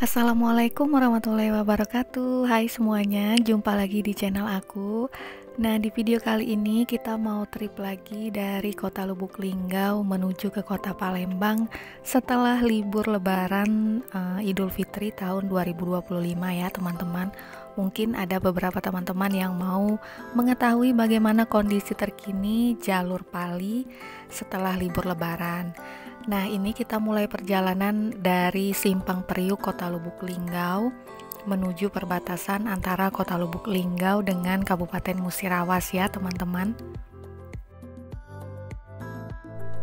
Assalamualaikum warahmatullahi wabarakatuh. Hai semuanya, jumpa lagi di channel aku. Nah, di video kali ini kita mau trip lagi dari kota Lubuk Linggau menuju ke kota Palembang setelah libur lebaran Idul Fitri tahun 2025 ya teman-teman. Mungkin ada beberapa teman-teman yang mau mengetahui bagaimana kondisi terkini jalur Pali setelah libur lebaran. Nah, ini kita mulai perjalanan dari Simpang Periuk Kota Lubuk Linggau menuju perbatasan antara Kota Lubuk Linggau dengan Kabupaten Musirawas ya, teman-teman.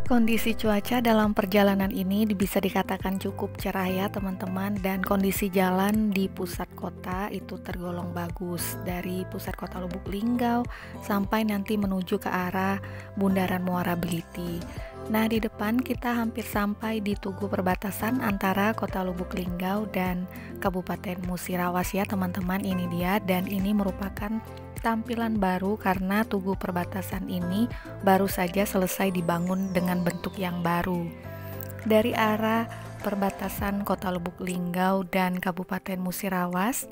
Kondisi cuaca dalam perjalanan ini bisa dikatakan cukup cerah ya, teman-teman, dan kondisi jalan di pusat kota itu tergolong bagus. Dari pusat kota Lubuk Linggau sampai nanti menuju ke arah Bundaran Muara Beliti. Nah, di depan kita hampir sampai di tugu perbatasan antara kota Lubuk Linggau dan Kabupaten Musirawas ya, teman-teman. Ini dia, dan ini merupakan tampilan baru karena tugu perbatasan ini baru saja selesai dibangun dengan bentuk yang baru. Dari arah perbatasan kota Lubuk Linggau dan Kabupaten Musirawas,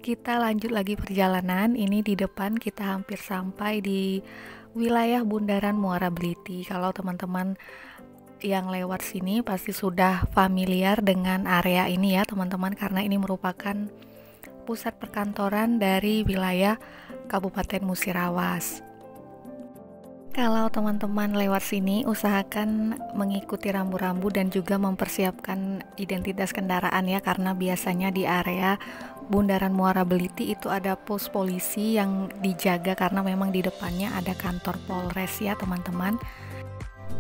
kita lanjut lagi perjalanan. Ini di depan kita hampir sampai di wilayah Bundaran Muara Beliti. Kalau teman-teman yang lewat sini pasti sudah familiar dengan area ini ya teman-teman, karena ini merupakan pusat perkantoran dari wilayah Kabupaten Musirawas. Kalau teman-teman lewat sini, usahakan mengikuti rambu-rambu dan juga mempersiapkan identitas kendaraan ya, karena biasanya di area Bundaran Muara Beliti itu ada pos polisi yang dijaga karena memang di depannya ada kantor Polres ya teman-teman.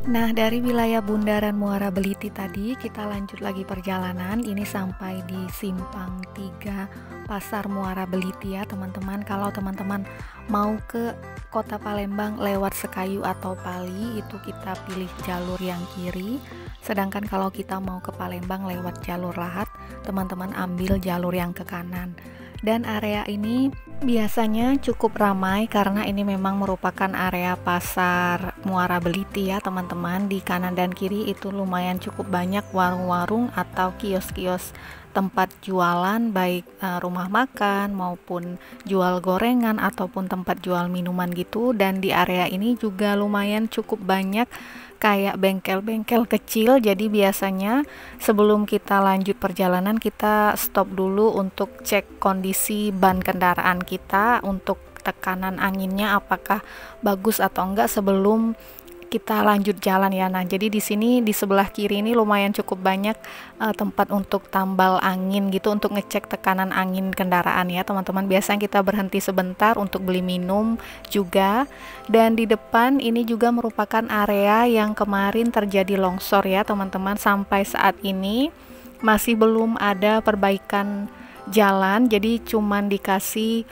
Nah, dari wilayah Bundaran Muara Beliti tadi kita lanjut lagi perjalanan. Ini sampai di Simpang 3 Pasar Muara Beliti ya teman-teman. Kalau teman-teman mau ke Kota Palembang lewat Sekayu atau Pali, itu kita pilih jalur yang kiri. Sedangkan kalau kita mau ke Palembang lewat jalur Lahat, teman-teman ambil jalur yang ke kanan. Dan area ini biasanya cukup ramai karena ini memang merupakan area pasar Muara Beliti ya teman-teman. Di kanan dan kiri itu lumayan cukup banyak warung-warung atau kios-kios tempat jualan, baik rumah makan maupun jual gorengan ataupun tempat jual minuman gitu. Dan di area ini juga lumayan cukup banyak kayak bengkel-bengkel kecil. Jadi biasanya sebelum kita lanjut perjalanan kita stop dulu untuk cek kondisi ban kendaraan kita, untuk tekanan anginnya apakah bagus atau enggak sebelum kita lanjut jalan ya. Nah, jadi di sini di sebelah kiri ini lumayan cukup banyak tempat untuk tambal angin gitu, untuk ngecek tekanan angin kendaraan ya teman-teman. Biasanya kita berhenti sebentar untuk beli minum juga. Dan di depan ini juga merupakan area yang kemarin terjadi longsor ya teman-teman. Sampai saat ini masih belum ada perbaikan jalan, jadi cuman dikasih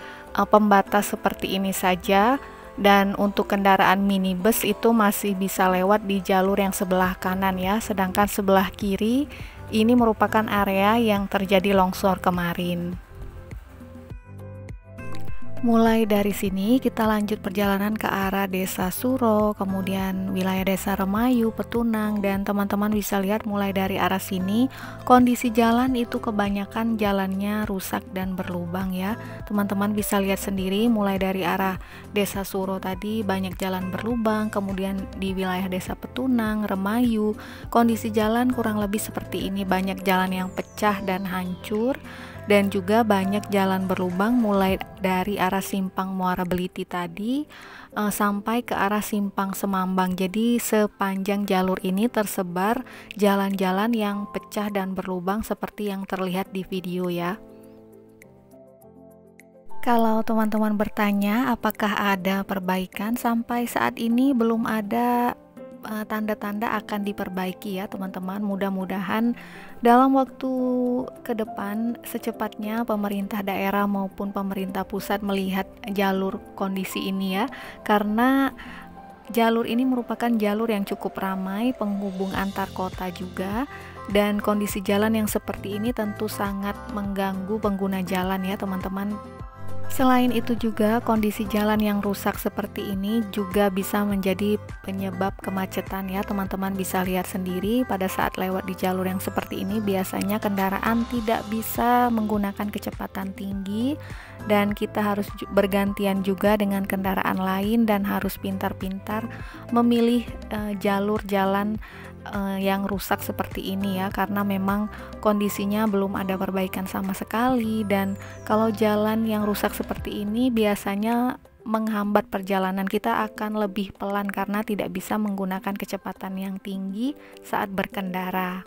pembatas seperti ini saja. Dan untuk kendaraan minibus itu masih bisa lewat di jalur yang sebelah kanan ya, sedangkan sebelah kiri ini merupakan area yang terjadi longsor kemarin. Mulai dari sini kita lanjut perjalanan ke arah Desa Suro, kemudian wilayah Desa Remayu, Petunang, dan teman-teman bisa lihat mulai dari arah sini kondisi jalan itu kebanyakan jalannya rusak dan berlubang ya. Teman-teman bisa lihat sendiri mulai dari arah Desa Suro tadi banyak jalan berlubang, kemudian di wilayah Desa Petunang, Remayu, kondisi jalan kurang lebih seperti ini, banyak jalan yang pecah dan hancur. Dan juga banyak jalan berlubang mulai dari arah Simpang Muara Beliti tadi sampai ke arah Simpang Semambang. Jadi sepanjang jalur ini tersebar jalan-jalan yang pecah dan berlubang seperti yang terlihat di video ya. Kalau teman-teman bertanya apakah ada perbaikan, sampai saat ini belum ada tanda-tanda akan diperbaiki ya teman-teman. Mudah-mudahan dalam waktu ke depan secepatnya pemerintah daerah maupun pemerintah pusat melihat jalur kondisi ini ya, karena jalur ini merupakan jalur yang cukup ramai, penghubung antar kota juga, dan kondisi jalan yang seperti ini tentu sangat mengganggu pengguna jalan ya teman-teman. Selain itu juga kondisi jalan yang rusak seperti ini juga bisa menjadi penyebab kemacetan ya teman-teman. Bisa lihat sendiri pada saat lewat di jalur yang seperti ini biasanya kendaraan tidak bisa menggunakan kecepatan tinggi dan kita harus bergantian juga dengan kendaraan lain dan harus pintar-pintar memilih jalur jalan yang rusak seperti ini ya, karena memang kondisinya belum ada perbaikan sama sekali. Dan kalau jalan yang rusak seperti ini biasanya menghambat perjalanan kita akan lebih pelan karena tidak bisa menggunakan kecepatan yang tinggi saat berkendara.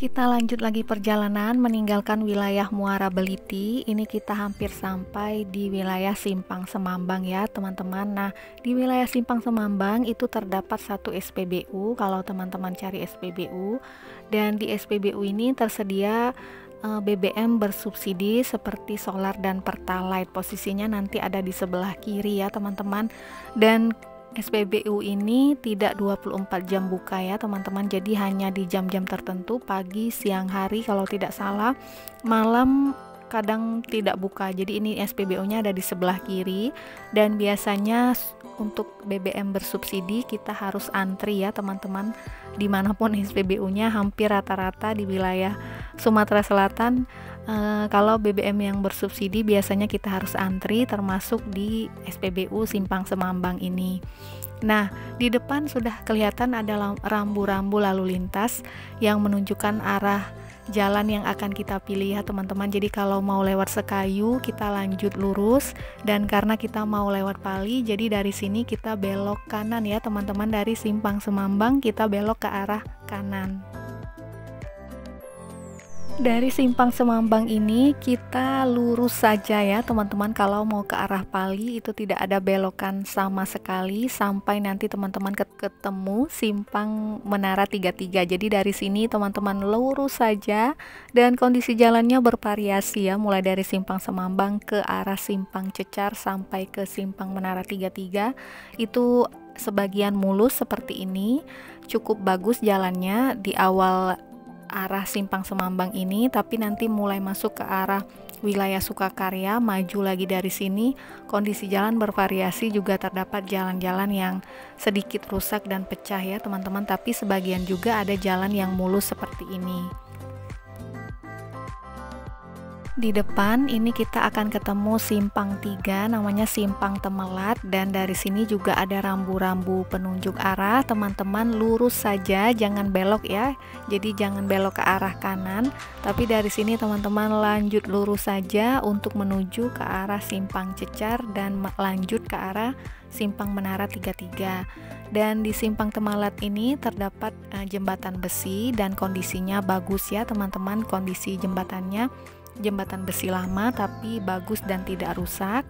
Kita lanjut lagi perjalanan meninggalkan wilayah Muara Beliti. Ini kita hampir sampai di wilayah Simpang Semambang ya teman-teman. Nah, di wilayah Simpang Semambang itu terdapat satu SPBU kalau teman-teman cari SPBU. Dan di SPBU ini tersedia BBM bersubsidi seperti solar dan pertalite. Posisinya nanti ada di sebelah kiri ya teman-teman. Dan SPBU ini tidak 24 jam buka ya teman-teman, jadi hanya di jam-jam tertentu, pagi, siang hari kalau tidak salah, malam kadang tidak buka. Jadi ini SPBU-nya ada di sebelah kiri dan biasanya untuk BBM bersubsidi kita harus antri ya teman-teman. Dimanapun SPBU-nya hampir rata-rata di wilayah Sumatera Selatan kalau BBM yang bersubsidi biasanya kita harus antri, termasuk di SPBU Simpang Semambang ini. Nah, di depan sudah kelihatan ada rambu-rambu lalu lintas yang menunjukkan arah jalan yang akan kita pilih ya teman-teman. Jadi kalau mau lewat Sekayu kita lanjut lurus, dan karena kita mau lewat Pali jadi dari sini kita belok kanan ya teman-teman. Dari Simpang Semambang kita belok ke arah kanan. Dari Simpang Semambang ini kita lurus saja ya teman-teman. Kalau mau ke arah Pali itu tidak ada belokan sama sekali sampai nanti teman-teman ketemu Simpang Menara 33. Jadi dari sini teman-teman lurus saja dan kondisi jalannya bervariasi ya, mulai dari Simpang Semambang ke arah Simpang Cecar sampai ke Simpang Menara 33 itu sebagian mulus seperti ini. Cukup bagus jalannya di awal arah Simpang Semambang ini, tapi nanti mulai masuk ke arah wilayah Sukakarya, maju lagi dari sini kondisi jalan bervariasi, juga terdapat jalan-jalan yang sedikit rusak dan pecah ya teman-teman, tapi sebagian juga ada jalan yang mulus seperti ini. Di depan ini kita akan ketemu simpang 3 namanya Simpang Temelat, dan dari sini juga ada rambu-rambu penunjuk arah. Teman-teman lurus saja, jangan belok ya. Jadi jangan belok ke arah kanan, tapi dari sini teman-teman lanjut lurus saja untuk menuju ke arah Simpang Cecar dan lanjut ke arah Simpang Menara 33. Dan di Simpang Temelat ini terdapat jembatan besi dan kondisinya bagus ya teman-teman. Kondisi jembatannya jembatan besi lama tapi bagus dan tidak rusak.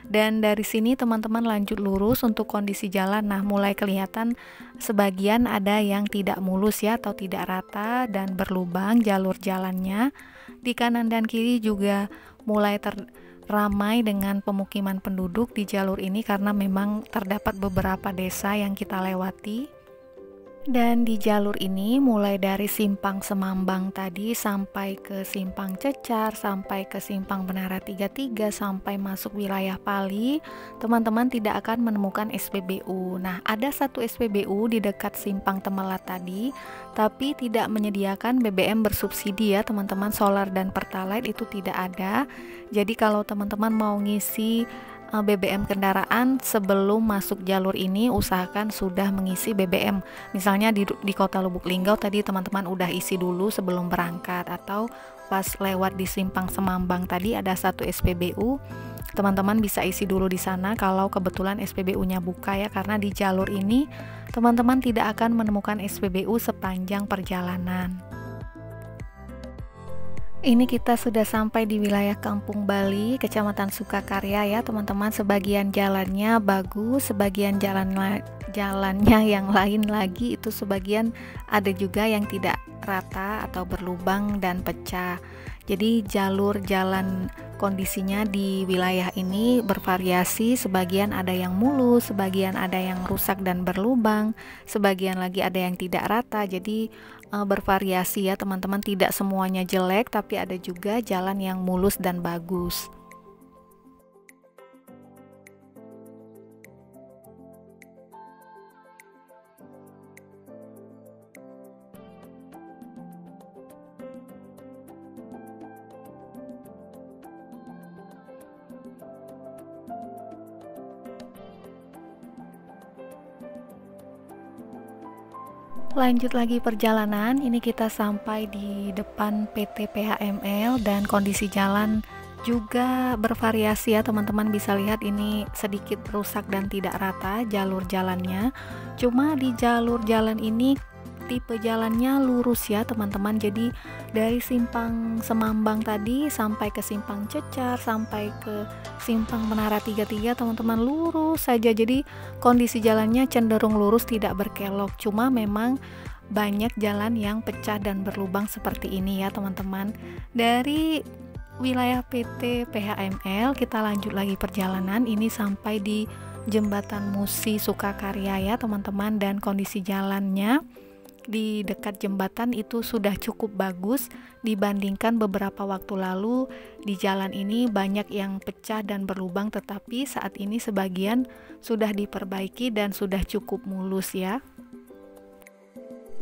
Dan dari sini teman-teman lanjut lurus untuk kondisi jalan. Nah, mulai kelihatan sebagian ada yang tidak mulus ya, atau tidak rata dan berlubang jalur jalannya. Di kanan dan kiri juga mulai ramai dengan pemukiman penduduk di jalur ini karena memang terdapat beberapa desa yang kita lewati. Dan di jalur ini mulai dari Simpang Semambang tadi sampai ke Simpang Cecar, sampai ke Simpang Menara 33, sampai masuk wilayah Pali, teman-teman tidak akan menemukan SPBU. Nah, ada satu SPBU di dekat Simpang Temelat tadi, tapi tidak menyediakan BBM bersubsidi ya teman-teman. Solar dan Pertalite itu tidak ada. Jadi kalau teman-teman mau ngisi BBM kendaraan sebelum masuk jalur ini, usahakan sudah mengisi BBM. Misalnya di Kota Lubuk Linggau tadi teman-teman udah isi dulu sebelum berangkat, atau pas lewat di Simpang Semambang tadi ada satu SPBU, teman-teman bisa isi dulu di sana kalau kebetulan SPBU-nya buka ya, karena di jalur ini teman-teman tidak akan menemukan SPBU sepanjang perjalanan. Ini kita sudah sampai di wilayah Kampung Bali, Kecamatan Sukakarya ya teman-teman. Sebagian jalannya bagus, sebagian jalannya yang lain lagi itu sebagian ada juga yang tidak rata atau berlubang dan pecah. Jadi jalur jalan kondisinya di wilayah ini bervariasi, sebagian ada yang mulus, sebagian ada yang rusak dan berlubang, sebagian lagi ada yang tidak rata. Jadi bervariasi ya teman-teman, tidak semuanya jelek, tapi ada juga jalan yang mulus dan bagus. Lanjut lagi perjalanan, ini kita sampai di depan PT PHML dan kondisi jalan juga bervariasi ya teman-teman, bisa lihat ini sedikit rusak dan tidak rata jalur jalannya. Cuma di jalur jalan ini tipe jalannya lurus ya teman-teman, jadi dari simpang Semambang tadi sampai ke simpang Cecar, sampai ke simpang Menara 33 teman-teman, lurus saja. Jadi kondisi jalannya cenderung lurus, tidak berkelok. Cuma memang banyak jalan yang pecah dan berlubang seperti ini ya teman-teman. Dari wilayah PT PHML kita lanjut lagi perjalanan, ini sampai di Jembatan Musi Sukakarya ya teman-teman, dan kondisi jalannya di dekat jembatan itu sudah cukup bagus dibandingkan beberapa waktu lalu. Di jalan ini banyak yang pecah dan berlubang, tetapi saat ini sebagian sudah diperbaiki dan sudah cukup mulus ya.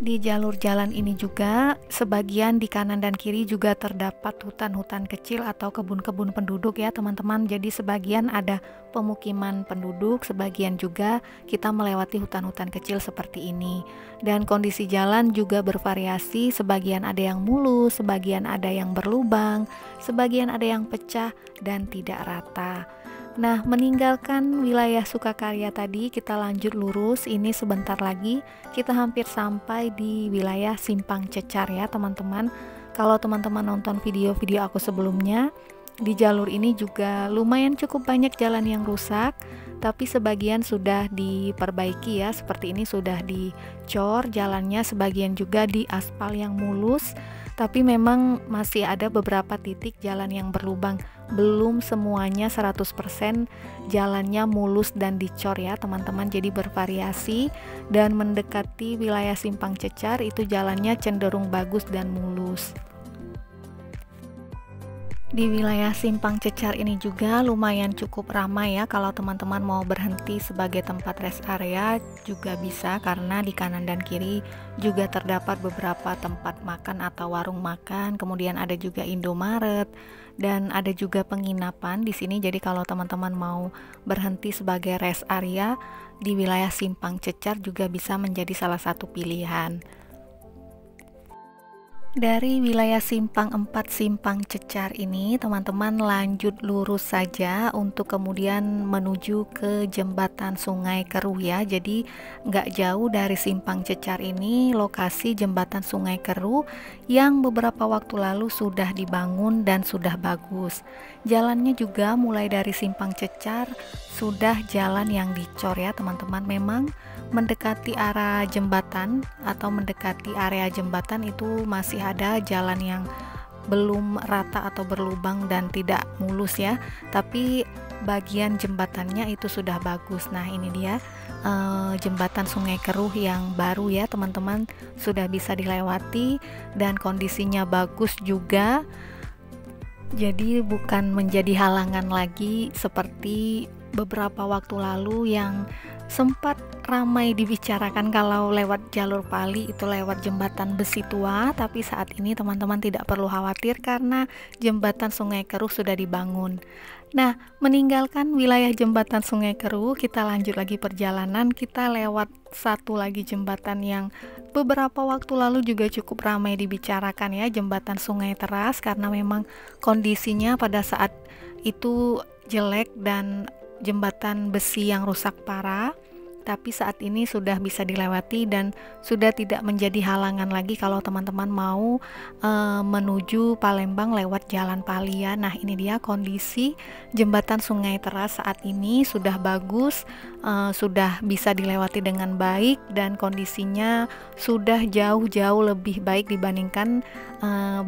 Di jalur jalan ini juga sebagian di kanan dan kiri juga terdapat hutan-hutan kecil atau kebun-kebun penduduk ya teman-teman. Jadi sebagian ada pemukiman penduduk, sebagian juga kita melewati hutan-hutan kecil seperti ini. Dan kondisi jalan juga bervariasi, sebagian ada yang mulus, sebagian ada yang berlubang, sebagian ada yang pecah dan tidak rata. Nah, meninggalkan wilayah Sukakarya tadi, kita lanjut lurus. Ini sebentar lagi kita hampir sampai di wilayah Simpang Cecar ya teman-teman. Kalau teman-teman nonton video-video aku sebelumnya, di jalur ini juga lumayan cukup banyak jalan yang rusak, tapi sebagian sudah diperbaiki ya. Seperti ini sudah dicor jalannya, sebagian juga di aspal yang mulus, tapi memang masih ada beberapa titik jalan yang berlubang. Belum semuanya 100% jalannya mulus dan dicor ya teman-teman, jadi bervariasi. Dan mendekati wilayah Simpang Cecar itu jalannya cenderung bagus dan mulus. Di wilayah Simpang Cecar ini juga lumayan cukup ramai ya. Kalau teman-teman mau berhenti sebagai tempat rest area juga bisa, karena di kanan dan kiri juga terdapat beberapa tempat makan atau warung makan. Kemudian ada juga Indomaret dan ada juga penginapan di sini. Jadi kalau teman-teman mau berhenti sebagai rest area di wilayah Simpang Cecar juga bisa menjadi salah satu pilihan. Dari wilayah Simpang 4 Simpang Cecar ini teman-teman lanjut lurus saja untuk kemudian menuju ke jembatan Sungai Keruh ya. Jadi nggak jauh dari Simpang Cecar ini lokasi jembatan Sungai Keruh yang beberapa waktu lalu sudah dibangun dan sudah bagus. Jalannya juga mulai dari Simpang Cecar sudah jalan yang dicor ya teman-teman. Memang mendekati arah jembatan atau mendekati area jembatan itu masih ada jalan yang belum rata atau berlubang dan tidak mulus ya, tapi bagian jembatannya itu sudah bagus. Nah ini dia jembatan Sungai Keruh yang baru ya teman-teman, sudah bisa dilewati dan kondisinya bagus juga, jadi bukan menjadi halangan lagi seperti beberapa waktu lalu yang sempat ramai dibicarakan kalau lewat jalur Pali itu lewat jembatan besi tua. Tapi saat ini teman-teman tidak perlu khawatir karena jembatan Sungai Keruh sudah dibangun. Nah, meninggalkan wilayah jembatan Sungai Keruh, kita lanjut lagi perjalanan. Kita lewat satu lagi jembatan yang beberapa waktu lalu juga cukup ramai dibicarakan ya, jembatan Sungai Teras, karena memang kondisinya pada saat itu jelek dan jembatan besi yang rusak parah. tapi saat ini sudah bisa dilewati dan sudah tidak menjadi halangan lagi kalau teman-teman mau menuju Palembang lewat Jalan Palia. Nah, ini dia kondisi jembatan Sungai Teras saat ini sudah bagus, sudah bisa dilewati dengan baik dan kondisinya sudah jauh-jauh lebih baik dibandingkan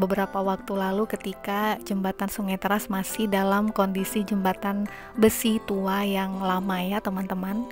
beberapa waktu lalu ketika jembatan Sungai Teras masih dalam kondisi jembatan besi tua yang lama ya teman-teman.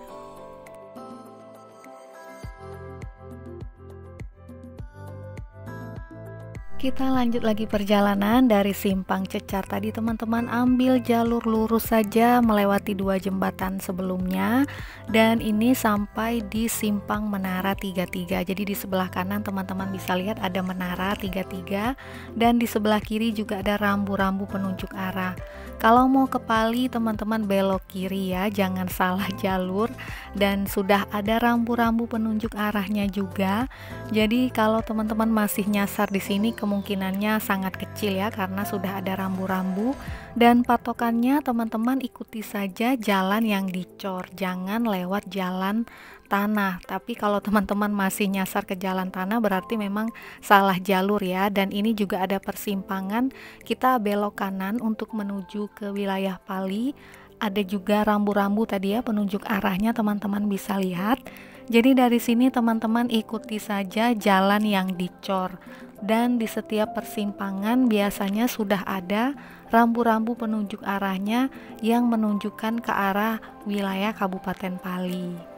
Kita lanjut lagi perjalanan dari Simpang Cecar tadi teman-teman, ambil jalur lurus saja melewati dua jembatan sebelumnya dan ini sampai di Simpang Menara 33. Jadi di sebelah kanan teman-teman bisa lihat ada Menara 33 dan di sebelah kiri juga ada rambu-rambu penunjuk arah. Kalau mau ke Pali teman-teman belok kiri ya, jangan salah jalur, dan sudah ada rambu-rambu penunjuk arahnya juga. Jadi kalau teman-teman masih nyasar di sini kemungkinannya sangat kecil ya, karena sudah ada rambu-rambu dan patokannya teman-teman ikuti saja jalan yang dicor, jangan lewat jalan tanah. Tapi kalau teman-teman masih nyasar ke jalan tanah berarti memang salah jalur ya. Dan ini juga ada persimpangan, kita belok kanan untuk menuju ke wilayah Pali. Ada juga rambu-rambu tadi ya penunjuk arahnya, teman-teman bisa lihat. Jadi dari sini teman-teman ikuti saja jalan yang dicor, dan di setiap persimpangan biasanya sudah ada rambu-rambu penunjuk arahnya yang menunjukkan ke arah wilayah Kabupaten Pali.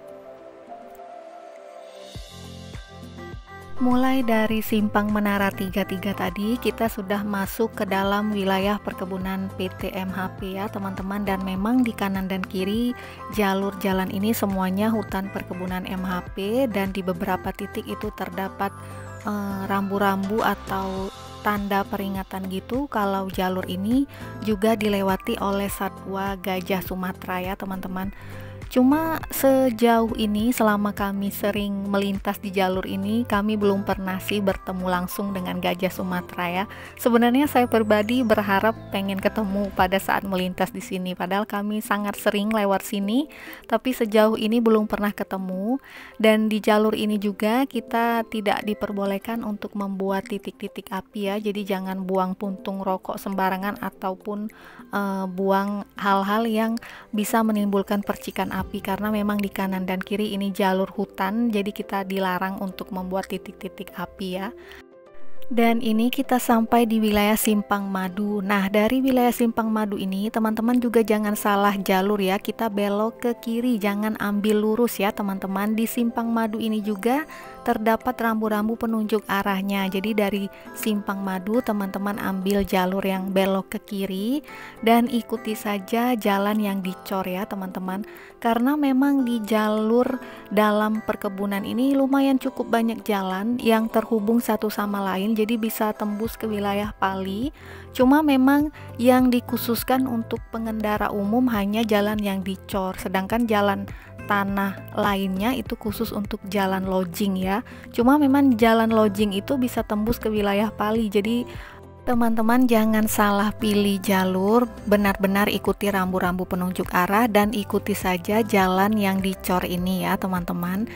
Mulai dari Simpang Menara 33 tadi kita sudah masuk ke dalam wilayah perkebunan PT MHP ya teman-teman, dan memang di kanan dan kiri jalur jalan ini semuanya hutan perkebunan MHP, dan di beberapa titik itu terdapat rambu-rambu atau tanda peringatan gitu kalau jalur ini juga dilewati oleh satwa gajah Sumatera ya teman-teman. Cuma sejauh ini selama kami sering melintas di jalur ini, kami belum pernah sih bertemu langsung dengan gajah Sumatera ya. Sebenarnya saya pribadi berharap pengen ketemu pada saat melintas di sini, padahal kami sangat sering lewat sini, tapi sejauh ini belum pernah ketemu. Dan di jalur ini juga kita tidak diperbolehkan untuk membuat titik-titik api ya, jadi jangan buang puntung rokok sembarangan ataupun buang hal-hal yang bisa menimbulkan percikan api, karena memang di kanan dan kiri ini jalur hutan, jadi kita dilarang untuk membuat titik-titik api ya. Dan ini kita sampai di wilayah Simpang Madu. Nah, dari wilayah Simpang Madu ini teman-teman juga jangan salah jalur ya, kita belok ke kiri, jangan ambil lurus ya teman-teman. Di Simpang Madu ini juga terdapat rambu-rambu penunjuk arahnya. Jadi dari Simpang Madu teman-teman ambil jalur yang belok ke kiri dan ikuti saja jalan yang dicor ya teman-teman, karena memang di jalur dalam perkebunan ini lumayan cukup banyak jalan yang terhubung satu sama lain, jadi bisa tembus ke wilayah Pali. Cuma memang yang dikhususkan untuk pengendara umum hanya jalan yang dicor, sedangkan jalan tanah lainnya itu khusus untuk jalan lodging ya. Cuma memang jalan lodging itu bisa tembus ke wilayah Pali, jadi teman-teman jangan salah pilih jalur, benar-benar ikuti rambu-rambu penunjuk arah dan ikuti saja jalan yang dicor ini ya teman-teman.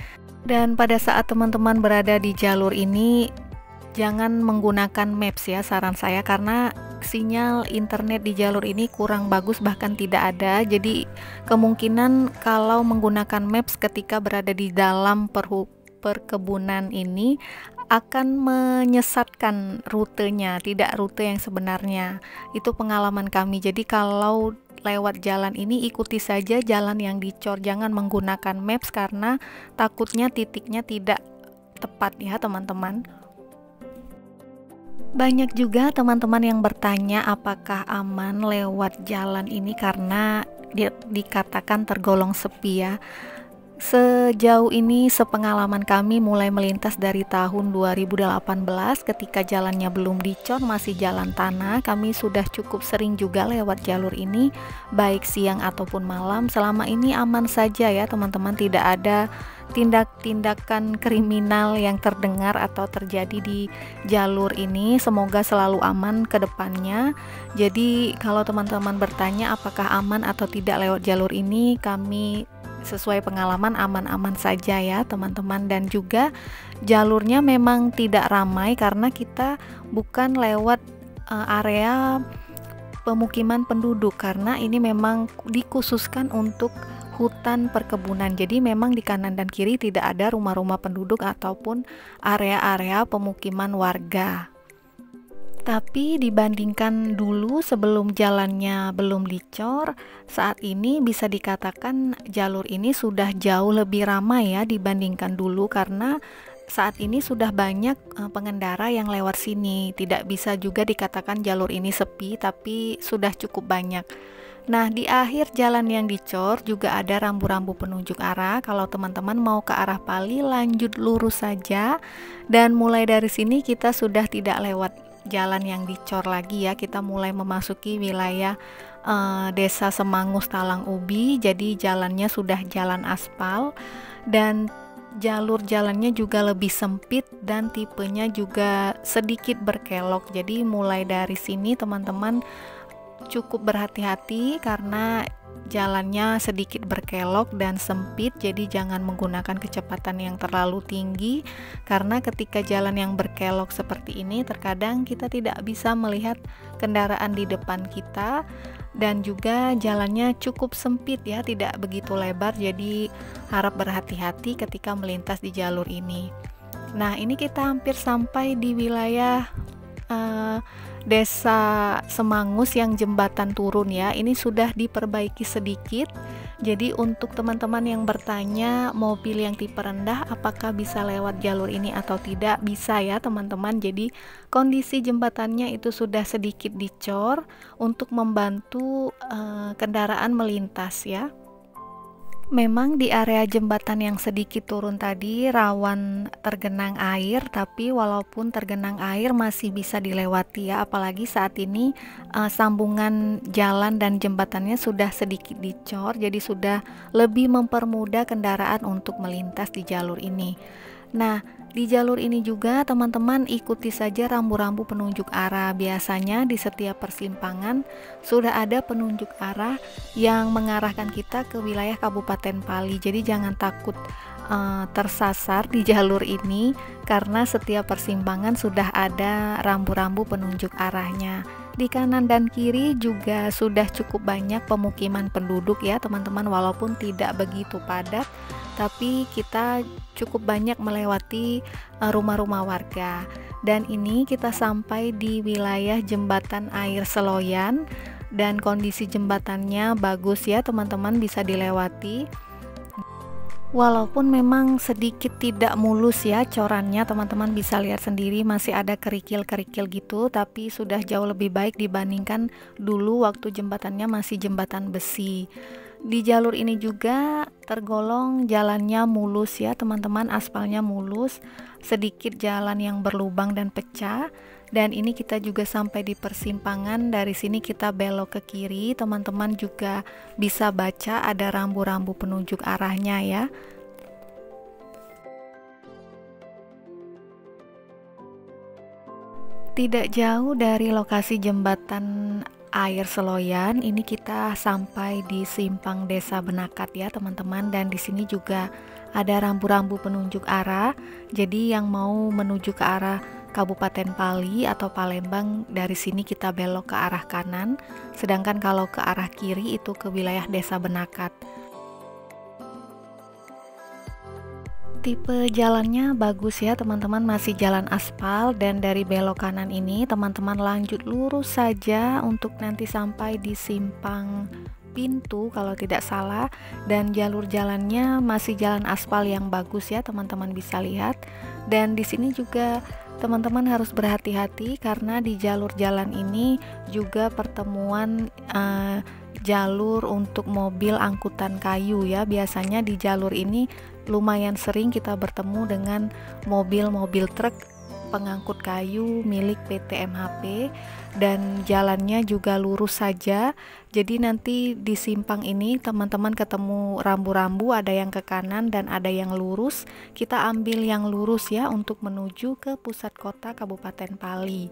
Dan pada saat teman-teman berada di jalur ini jangan menggunakan maps ya, saran saya, karena sinyal internet di jalur ini kurang bagus, bahkan tidak ada. Jadi kemungkinan kalau menggunakan maps ketika berada di dalam perkebunan ini akan menyesatkan rutenya, tidak rute yang sebenarnya. Itu pengalaman kami. Jadi kalau lewat jalan ini ikuti saja jalan yang dicor, jangan menggunakan maps karena takutnya titiknya tidak tepat ya teman-teman. Banyak juga teman-teman yang bertanya apakah aman lewat jalan ini karena dikatakan tergolong sepi ya. Sejauh ini sepengalaman kami mulai melintas dari tahun 2018 ketika jalannya belum dicor, masih jalan tanah, kami sudah cukup sering juga lewat jalur ini baik siang ataupun malam. Selama ini aman saja ya teman-teman, tidak ada tindak-tindakan kriminal yang terdengar atau terjadi di jalur ini. Semoga selalu aman ke depannya. Jadi kalau teman-teman bertanya apakah aman atau tidak lewat jalur ini, kami sesuai pengalaman aman-aman saja ya teman-teman, dan juga jalurnya memang tidak ramai karena kita bukan lewat area pemukiman penduduk, karena ini memang dikhususkan untuk hutan perkebunan. Jadi memang di kanan dan kiri tidak ada rumah-rumah penduduk ataupun area-area pemukiman warga. Tapi dibandingkan dulu sebelum jalannya belum dicor, saat ini bisa dikatakan jalur ini sudah jauh lebih ramai ya dibandingkan dulu, karena saat ini sudah banyak pengendara yang lewat sini. Tidak bisa juga dikatakan jalur ini sepi, tapi sudah cukup banyak. Nah, di akhir jalan yang dicor juga ada rambu-rambu penunjuk arah. Kalau teman-teman mau ke arah Pali, lanjut lurus saja, dan mulai dari sini kita sudah tidak lewat jalan yang dicor lagi ya. Kita mulai memasuki wilayah desa Semangus Talang Ubi. Jadi jalannya sudah jalan aspal, dan jalur jalannya juga lebih sempit dan tipenya juga sedikit berkelok. Jadi mulai dari sini teman-teman cukup berhati-hati karena jalannya sedikit berkelok dan sempit, jadi jangan menggunakan kecepatan yang terlalu tinggi, karena ketika jalan yang berkelok seperti ini terkadang kita tidak bisa melihat kendaraan di depan kita, dan juga jalannya cukup sempit ya, tidak begitu lebar, jadi harap berhati-hati ketika melintas di jalur ini. Nah, ini kita hampir sampai di wilayah Desa Semangus yang jembatan turun ya. Ini sudah diperbaiki sedikit. Jadi untuk teman-teman yang bertanya mobil yang tipe rendah apakah bisa lewat jalur ini atau tidak, bisa ya teman-teman. Jadi kondisi jembatannya itu sudah sedikit dicor untuk membantu kendaraan melintas ya. Memang di area jembatan yang sedikit turun tadi rawan tergenang air, tapi walaupun tergenang air masih bisa dilewati ya, apalagi saat ini sambungan jalan dan jembatannya sudah sedikit dicor, jadi sudah lebih mempermudah kendaraan untuk melintas di jalur ini. Nah, di jalur ini juga teman-teman ikuti saja rambu-rambu penunjuk arah. Biasanya di setiap persimpangan sudah ada penunjuk arah yang mengarahkan kita ke wilayah Kabupaten Pali. Jadi jangan takut tersasar di jalur ini, karena setiap persimpangan sudah ada rambu-rambu penunjuk arahnya. Di kanan dan kiri juga sudah cukup banyak pemukiman penduduk ya teman-teman, walaupun tidak begitu padat, tapi kita cukup banyak melewati rumah-rumah warga. Dan ini kita sampai di wilayah jembatan air Seloyan, dan kondisi jembatannya bagus ya teman-teman, bisa dilewati. Walaupun memang sedikit tidak mulus ya corannya, teman-teman bisa lihat sendiri masih ada kerikil-kerikil gitu, tapi sudah jauh lebih baik dibandingkan dulu waktu jembatannya masih jembatan besi. Di jalur ini juga tergolong jalannya mulus ya teman-teman, aspalnya mulus, sedikit jalan yang berlubang dan pecah. Dan ini kita juga sampai di persimpangan, dari sini kita belok ke kiri, teman-teman juga bisa baca ada rambu-rambu penunjuk arahnya ya. Tidak jauh dari lokasi jembatan air Seloyan, ini kita sampai di simpang Desa Benakat ya teman-teman, dan di sini juga ada rambu-rambu penunjuk arah. Jadi yang mau menuju ke arah Kabupaten Pali atau Palembang, dari sini kita belok ke arah kanan, sedangkan kalau ke arah kiri itu ke wilayah Desa Benakat. Tipe jalannya bagus ya teman-teman, masih jalan aspal, dan dari belok kanan ini teman-teman lanjut lurus saja untuk nanti sampai di simpang Pintu kalau tidak salah, dan jalur jalannya masih jalan aspal yang bagus ya teman-teman bisa lihat. Dan di sini juga teman-teman harus berhati-hati karena di jalur jalan ini juga pertemuan jalur untuk mobil angkutan kayu ya. Biasanya di jalur ini lumayan sering kita bertemu dengan mobil-mobil truk pengangkut kayu milik PT MHP, dan jalannya juga lurus saja. Jadi nanti di simpang ini teman-teman ketemu rambu-rambu, ada yang ke kanan dan ada yang lurus. Kita ambil yang lurus ya untuk menuju ke pusat kota Kabupaten Pali.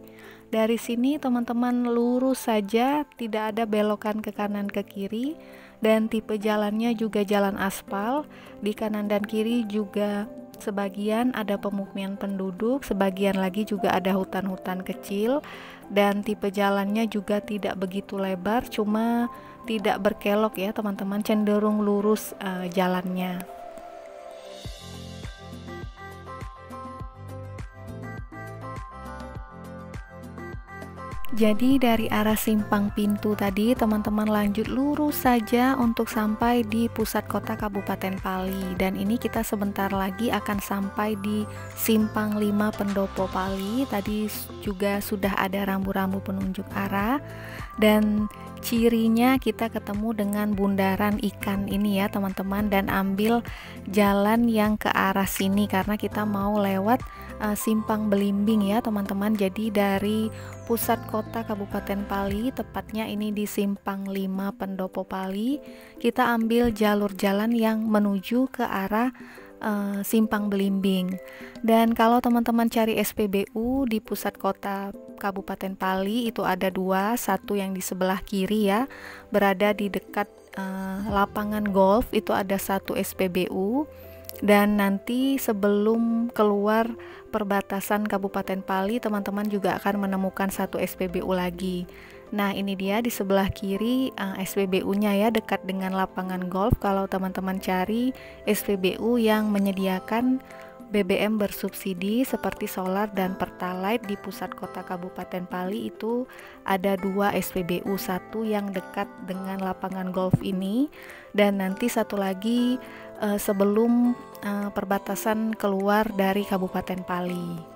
Dari sini teman-teman lurus saja, tidak ada belokan ke kanan ke kiri. dan tipe jalannya juga jalan aspal. Di kanan dan kiri juga sebagian ada pemukiman penduduk, sebagian lagi juga ada hutan-hutan kecil, dan tipe jalannya juga tidak begitu lebar, cuma tidak berkelok ya teman-teman, cenderung lurus jalannya. Jadi dari arah simpang pintu tadi teman-teman lanjut lurus saja untuk sampai di pusat kota Kabupaten Pali, dan ini kita sebentar lagi akan sampai di simpang 5 Pendopo Pali. Tadi juga sudah ada rambu-rambu penunjuk arah, dan cirinya kita ketemu dengan bundaran ikan ini ya teman-teman, dan ambil jalan yang ke arah sini karena kita mau lewat simpang Belimbing ya teman-teman. Jadi dari pusat kota Kabupaten Pali, tepatnya ini di simpang 5 Pendopo Pali, kita ambil jalur jalan yang menuju ke arah simpang Belimbing. Dan kalau teman-teman cari SPBU di pusat kota Kabupaten Pali itu ada dua, satu yang di sebelah kiri ya, berada di dekat lapangan golf, itu ada satu SPBU, dan nanti sebelum keluar perbatasan Kabupaten Pali teman-teman juga akan menemukan satu SPBU lagi. Nah ini dia di sebelah kiri SPBU-nya ya, dekat dengan lapangan golf. Kalau teman-teman cari SPBU yang menyediakan BBM bersubsidi seperti solar dan pertalite di pusat kota Kabupaten Pali, itu ada dua SPBU, satu yang dekat dengan lapangan golf ini, dan nanti satu lagi sebelum perbatasan keluar dari Kabupaten Pali.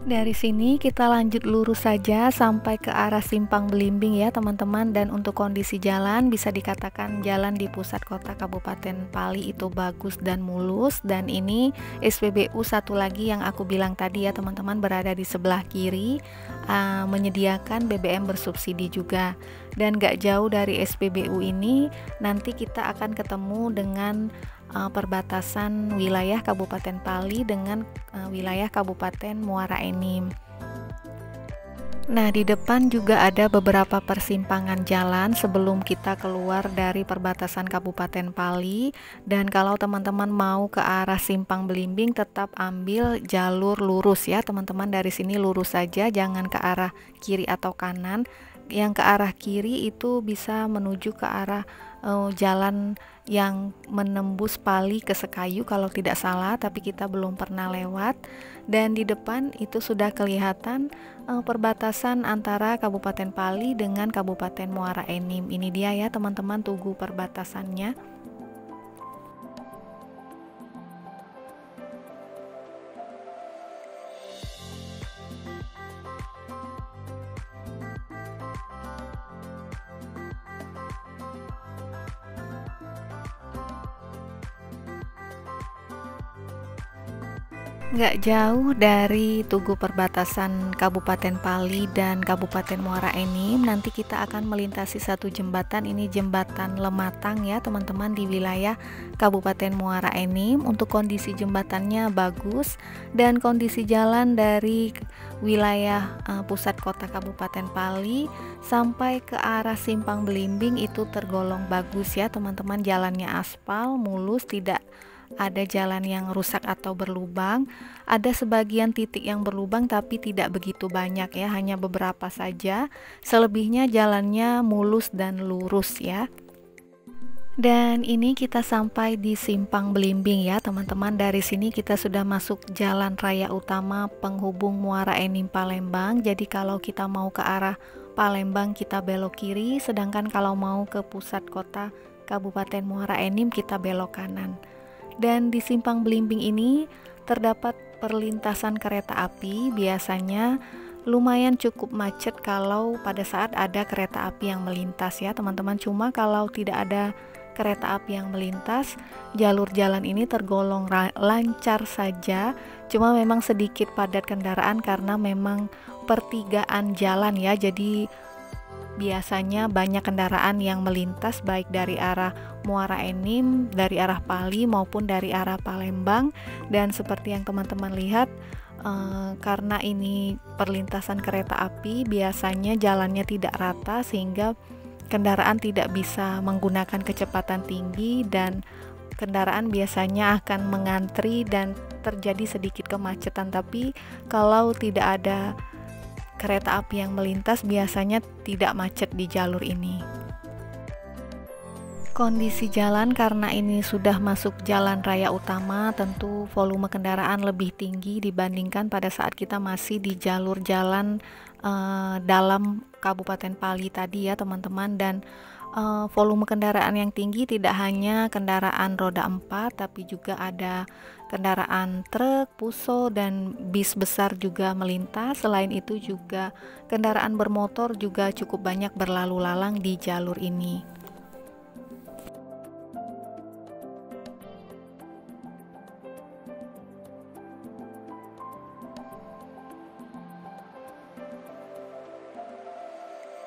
Dari sini kita lanjut lurus saja sampai ke arah simpang Belimbing ya teman-teman, dan untuk kondisi jalan bisa dikatakan jalan di pusat kota Kabupaten Pali itu bagus dan mulus. Dan ini SPBU satu lagi yang aku bilang tadi ya teman-teman, berada di sebelah kiri, menyediakan BBM bersubsidi juga. Dan gak jauh dari SPBU ini nanti kita akan ketemu dengan perbatasan wilayah Kabupaten Pali dengan wilayah Kabupaten Muara Enim. Nah, di depan juga ada beberapa persimpangan jalan sebelum kita keluar dari perbatasan Kabupaten Pali. Dan kalau teman-teman mau ke arah simpang Belimbing tetap ambil jalur lurus ya teman-teman, dari sini lurus saja, jangan ke arah kiri atau kanan. Yang ke arah kiri itu bisa menuju ke arah jalan yang menembus Pali ke Sekayu kalau tidak salah, tapi kita belum pernah lewat. Dan di depan itu sudah kelihatan perbatasan antara Kabupaten Pali dengan Kabupaten Muara Enim. Ini dia ya teman-teman, tugu perbatasannya. Nggak jauh dari tugu perbatasan Kabupaten Pali dan Kabupaten Muara Enim, nanti kita akan melintasi satu jembatan. Ini jembatan Lematang ya teman-teman, di wilayah Kabupaten Muara Enim. Untuk kondisi jembatannya bagus, dan kondisi jalan dari wilayah pusat kota Kabupaten Pali sampai ke arah simpang Belimbing itu tergolong bagus ya teman-teman. Jalannya aspal, mulus, tidak ada jalan yang rusak atau berlubang. Ada sebagian titik yang berlubang tapi tidak begitu banyak ya, hanya beberapa saja. Selebihnya jalannya mulus dan lurus ya. Dan ini kita sampai di simpang Belimbing ya teman-teman. Dari sini kita sudah masuk jalan raya utama penghubung Muara Enim Palembang. Jadi kalau kita mau ke arah Palembang kita belok kiri, sedangkan kalau mau ke pusat kota Kabupaten Muara Enim kita belok kanan. Dan di simpang Belimbing ini terdapat perlintasan kereta api. Biasanya lumayan cukup macet kalau pada saat ada kereta api yang melintas ya teman-teman. Cuma kalau tidak ada kereta api yang melintas, jalur jalan ini tergolong lancar saja. Cuma memang sedikit padat kendaraan karena memang pertigaan jalan ya, jadi biasanya banyak kendaraan yang melintas baik dari arah Muara Enim, dari arah Pali maupun dari arah Palembang. Dan seperti yang teman-teman lihat, karena ini perlintasan kereta api, biasanya jalannya tidak rata sehingga kendaraan tidak bisa menggunakan kecepatan tinggi dan kendaraan biasanya akan mengantri dan terjadi sedikit kemacetan. Tapi kalau tidak ada kereta api yang melintas, biasanya tidak macet di jalur ini. Kondisi jalan karena ini sudah masuk jalan raya utama, tentu volume kendaraan lebih tinggi dibandingkan pada saat kita masih di jalur jalan dalam Kabupaten Pali tadi ya teman-teman. Dan volume kendaraan yang tinggi tidak hanya kendaraan roda 4, tapi juga ada kendaraan truk, puso, dan bis besar juga melintas. Selain itu juga kendaraan bermotor juga cukup banyak berlalu lalang di jalur ini.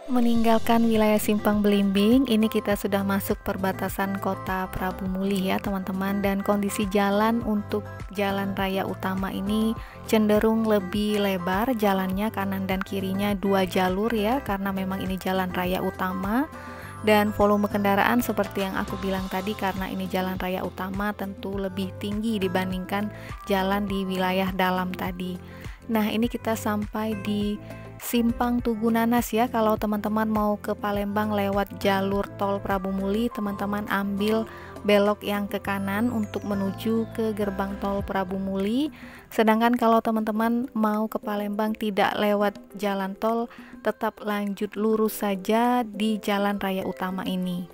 Meninggalkan wilayah Simpang Belimbing, ini kita sudah masuk perbatasan kota Prabu Muli ya teman-teman. Dan kondisi jalan untuk jalan raya utama ini cenderung lebih lebar jalannya, kanan dan kirinya 2 jalur ya, karena memang ini jalan raya utama. Dan volume kendaraan seperti yang aku bilang tadi, karena ini jalan raya utama tentu lebih tinggi dibandingkan jalan di wilayah dalam tadi. Nah, ini kita sampai di Simpang Tugu Nanas ya. Kalau teman-teman mau ke Palembang lewat jalur tol Prabu Muli, teman-teman ambil belok yang ke kanan untuk menuju ke gerbang tol Prabu Muli. Sedangkan kalau teman-teman mau ke Palembang tidak lewat jalan tol, tetap lanjut lurus saja di jalan raya utama ini.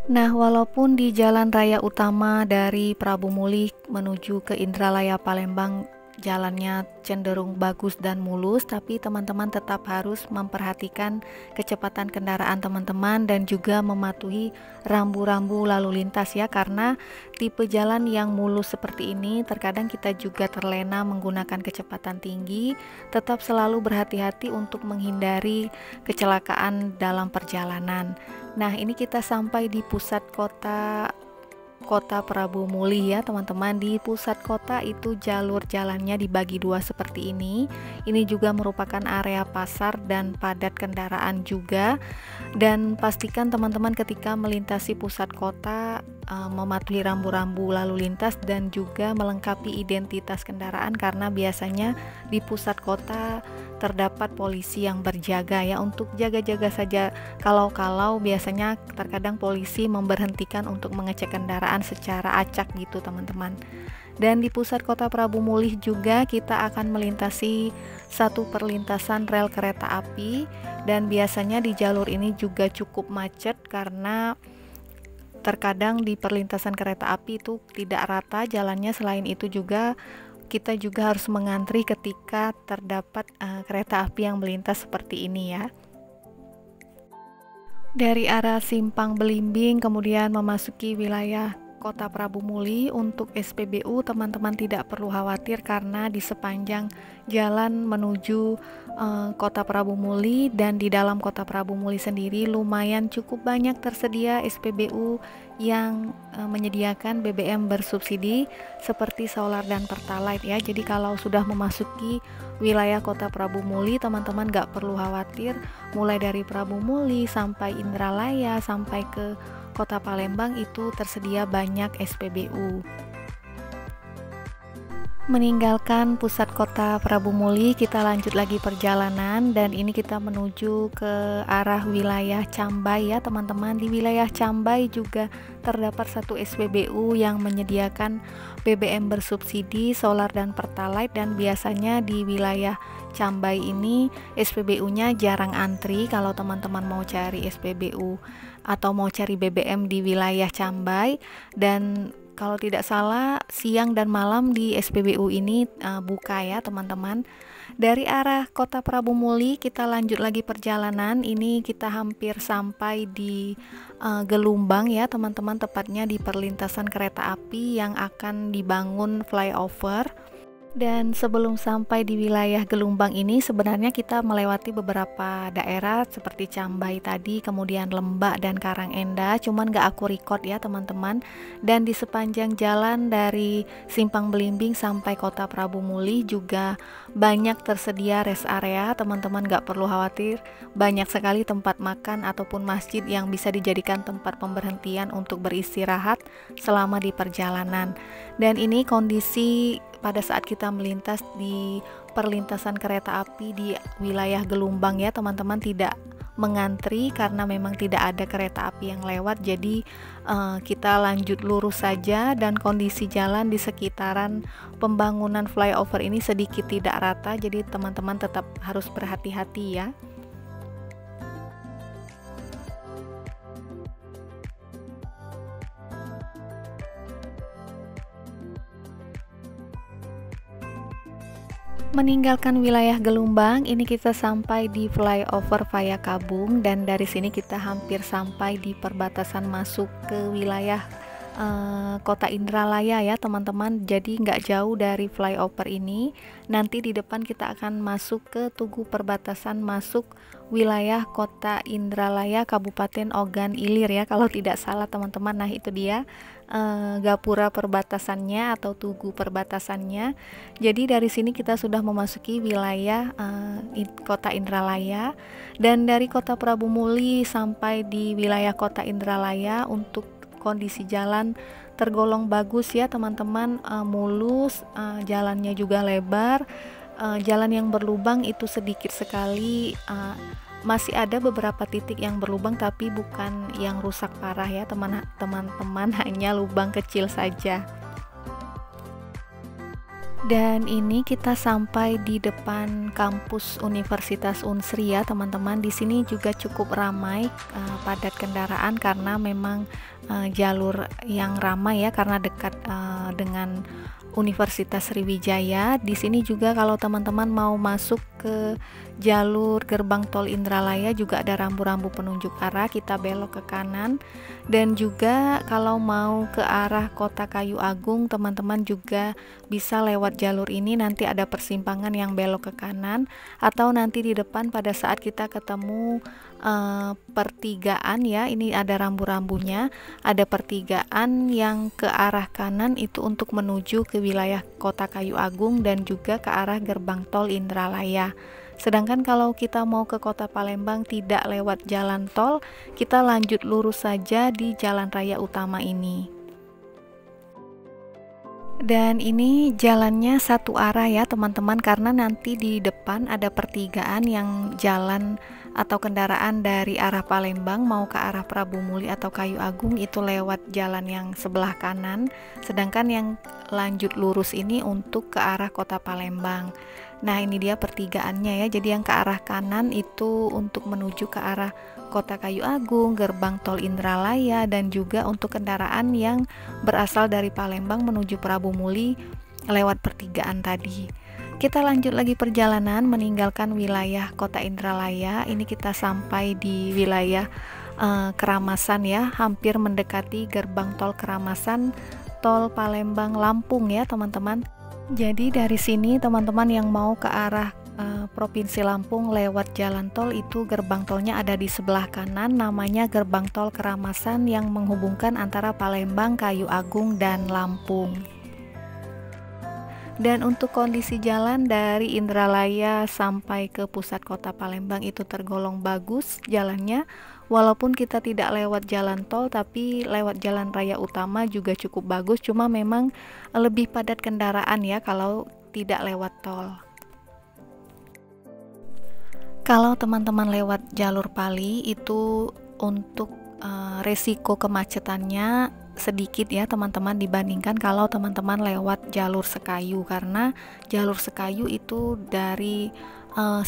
Nah, walaupun di jalan raya utama dari Prabu Muli menuju ke Indralaya Palembang jalannya cenderung bagus dan mulus, tapi teman-teman tetap harus memperhatikan kecepatan kendaraan teman-teman dan juga mematuhi rambu-rambu lalu lintas ya, karena tipe jalan yang mulus seperti ini terkadang kita juga terlena menggunakan kecepatan tinggi. Tetap selalu berhati-hati untuk menghindari kecelakaan dalam perjalanan. Nah, ini kita sampai di pusat kota Prabu Muli ya teman-teman. Di pusat kota itu jalur jalannya dibagi 2 seperti ini. Ini juga merupakan area pasar dan padat kendaraan juga. Dan pastikan teman-teman ketika melintasi pusat kota mematuhi rambu-rambu lalu lintas dan juga melengkapi identitas kendaraan, karena biasanya di pusat kota terdapat polisi yang berjaga ya, untuk jaga-jaga saja. Kalau biasanya terkadang polisi memberhentikan untuk mengecek kendaraan secara acak gitu teman-teman. Dan di pusat kota Prabu Muli juga kita akan melintasi satu perlintasan rel kereta api, dan biasanya di jalur ini juga cukup macet karena terkadang di perlintasan kereta api itu tidak rata jalannya. Selain itu juga kita juga harus mengantri ketika terdapat kereta api yang melintas seperti ini ya. Dari arah Simpang Belimbing kemudian memasuki wilayah Kota Prabu Muli, untuk SPBU teman-teman tidak perlu khawatir karena di sepanjang jalan menuju Kota Prabu Muli dan di dalam Kota Prabu Muli sendiri lumayan cukup banyak tersedia SPBU yang menyediakan BBM bersubsidi seperti solar dan pertalite ya. Jadi kalau sudah memasuki wilayah Kota Prabu Muli, teman-teman gak perlu khawatir, mulai dari Prabu Muli sampai Indralaya sampai ke Kota Palembang itu tersedia banyak SPBU. Meninggalkan pusat kota Prabu Muli, kita lanjut lagi perjalanan dan ini kita menuju ke arah wilayah Cambai ya teman-teman. Di wilayah Cambai juga terdapat satu SPBU yang menyediakan BBM bersubsidi, solar dan pertalite, dan biasanya di wilayah Cambai ini SPBU-nya jarang antri kalau teman-teman mau cari SPBU atau mau cari BBM di wilayah Cambai. Dan kalau tidak salah siang dan malam di SPBU ini buka ya teman-teman. Dari arah Kota Prabu Muli kita lanjut lagi perjalanan. Ini kita hampir sampai di Gelumbang ya teman-teman, tepatnya di perlintasan kereta api yang akan dibangun flyover. Dan sebelum sampai di wilayah Gelumbang ini sebenarnya kita melewati beberapa daerah seperti Cambai tadi, kemudian Lembak dan Karangenda, cuman gak aku record ya teman-teman. Dan di sepanjang jalan dari Simpang Belimbing sampai Kota Prabu Muli juga banyak tersedia rest area, teman-teman gak perlu khawatir, banyak sekali tempat makan ataupun masjid yang bisa dijadikan tempat pemberhentian untuk beristirahat selama di perjalanan. Dan ini kondisi pada saat kita melintas di perlintasan kereta api di wilayah Gelumbang ya teman-teman, tidak mengantri karena memang tidak ada kereta api yang lewat, jadi kita lanjut lurus saja. Dan kondisi jalan di sekitaran pembangunan flyover ini sedikit tidak rata, jadi teman-teman tetap harus berhati-hati ya. Meninggalkan wilayah Gelumbang, ini kita sampai di flyover Via Kabung, dan dari sini kita hampir sampai di perbatasan masuk ke wilayah Kota Indralaya ya teman-teman. Jadi nggak jauh dari flyover ini, nanti di depan kita akan masuk ke tugu perbatasan masuk wilayah Kota Indralaya Kabupaten Ogan Ilir ya kalau tidak salah teman-teman. Nah itu dia gapura perbatasannya atau tugu perbatasannya. Jadi dari sini kita sudah memasuki wilayah Kota Indralaya, dan dari Kota Prabu Muli sampai di wilayah Kota Indralaya untuk kondisi jalan tergolong bagus ya teman-teman, mulus, jalannya juga lebar. Jalan yang berlubang itu sedikit sekali, masih ada beberapa titik yang berlubang tapi bukan yang rusak parah ya teman-teman, hanya lubang kecil saja. Dan ini kita sampai di depan kampus Universitas Unsri ya teman-teman. Di sini juga cukup ramai, padat kendaraan karena memang jalur yang ramai ya karena dekat dengan Universitas Sriwijaya. Di sini juga kalau teman-teman mau masuk ke jalur gerbang tol Indralaya juga ada rambu-rambu penunjuk arah, kita belok ke kanan. Dan juga kalau mau ke arah Kota Kayu Agung, teman-teman juga bisa lewat jalur ini, nanti ada persimpangan yang belok ke kanan, atau nanti di depan pada saat kita ketemu pertigaan ya, ini ada rambu-rambunya, ada pertigaan yang ke arah kanan itu untuk menuju ke wilayah Kota Kayu Agung dan juga ke arah gerbang tol Indralaya. Sedangkan kalau kita mau ke Kota Palembang tidak lewat jalan tol, kita lanjut lurus saja di jalan raya utama ini. Dan ini jalannya satu arah ya teman-teman, karena nanti di depan ada pertigaan yang jalan atau kendaraan dari arah Palembang mau ke arah Prabu Muli atau Kayu Agung itu lewat jalan yang sebelah kanan, sedangkan yang lanjut lurus ini untuk ke arah Kota Palembang. Nah ini dia pertigaannya ya, jadi yang ke arah kanan itu untuk menuju ke arah Kota Kayu Agung, gerbang tol Indralaya, dan juga untuk kendaraan yang berasal dari Palembang menuju Prabu Muli lewat pertigaan tadi. Kita lanjut lagi perjalanan meninggalkan wilayah Kota Indralaya. Ini kita sampai di wilayah Keramasan ya, hampir mendekati gerbang tol Keramasan, tol Palembang Lampung ya teman-teman. Jadi dari sini teman-teman yang mau ke arah Provinsi Lampung lewat jalan tol itu gerbang tolnya ada di sebelah kanan, namanya gerbang tol Keramasan yang menghubungkan antara Palembang, Kayu Agung, dan Lampung. Dan untuk kondisi jalan dari Indralaya sampai ke pusat kota Palembang itu tergolong bagus jalannya, walaupun kita tidak lewat jalan tol tapi lewat jalan raya utama juga cukup bagus, cuma memang lebih padat kendaraan ya kalau tidak lewat tol. Kalau teman-teman lewat jalur Pali itu untuk resiko kemacetannya sedikit ya teman-teman dibandingkan kalau teman-teman lewat jalur Sekayu, karena jalur Sekayu itu dari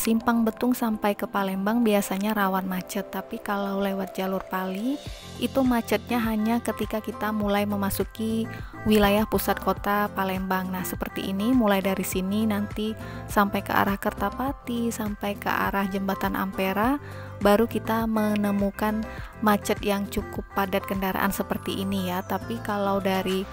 Simpang Betung sampai ke Palembang biasanya rawan macet, tapi kalau lewat jalur Pali itu macetnya hanya ketika kita mulai memasuki wilayah pusat kota Palembang. Nah seperti ini, mulai dari sini nanti sampai ke arah Kertapati, sampai ke arah Jembatan Ampera, baru kita menemukan macet yang cukup padat kendaraan seperti ini ya. Tapi kalau dari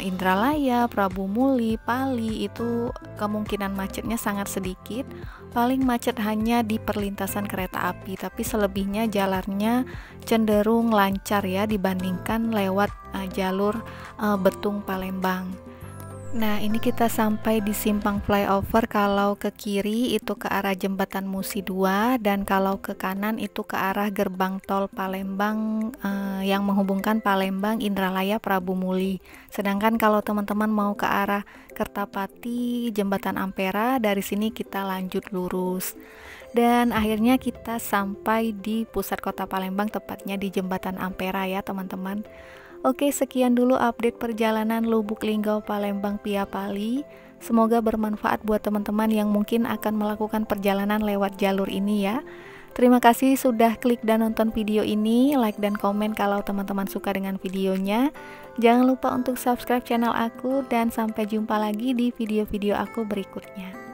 Indralaya, Prabu Muli, Pali itu kemungkinan macetnya sangat sedikit. Paling macet hanya di perlintasan kereta api, tapi selebihnya jalannya cenderung lancar ya dibandingkan lewat jalur Betung Palembang. Nah, ini kita sampai di simpang flyover. Kalau ke kiri itu ke arah jembatan Musi 2, dan kalau ke kanan itu ke arah gerbang tol Palembang yang menghubungkan Palembang, Indralaya, Prabu Muli. Sedangkan kalau teman-teman mau ke arah Kertapati, jembatan Ampera, dari sini kita lanjut lurus. Dan akhirnya kita sampai di pusat kota Palembang, tepatnya di jembatan Ampera ya teman-teman. Oke, sekian dulu update perjalanan Lubuk Linggau Palembang via Pali. Semoga bermanfaat buat teman-teman yang mungkin akan melakukan perjalanan lewat jalur ini ya. Terima kasih sudah klik dan nonton video ini. Like dan komen kalau teman-teman suka dengan videonya. Jangan lupa untuk subscribe channel aku, dan sampai jumpa lagi di video-video aku berikutnya.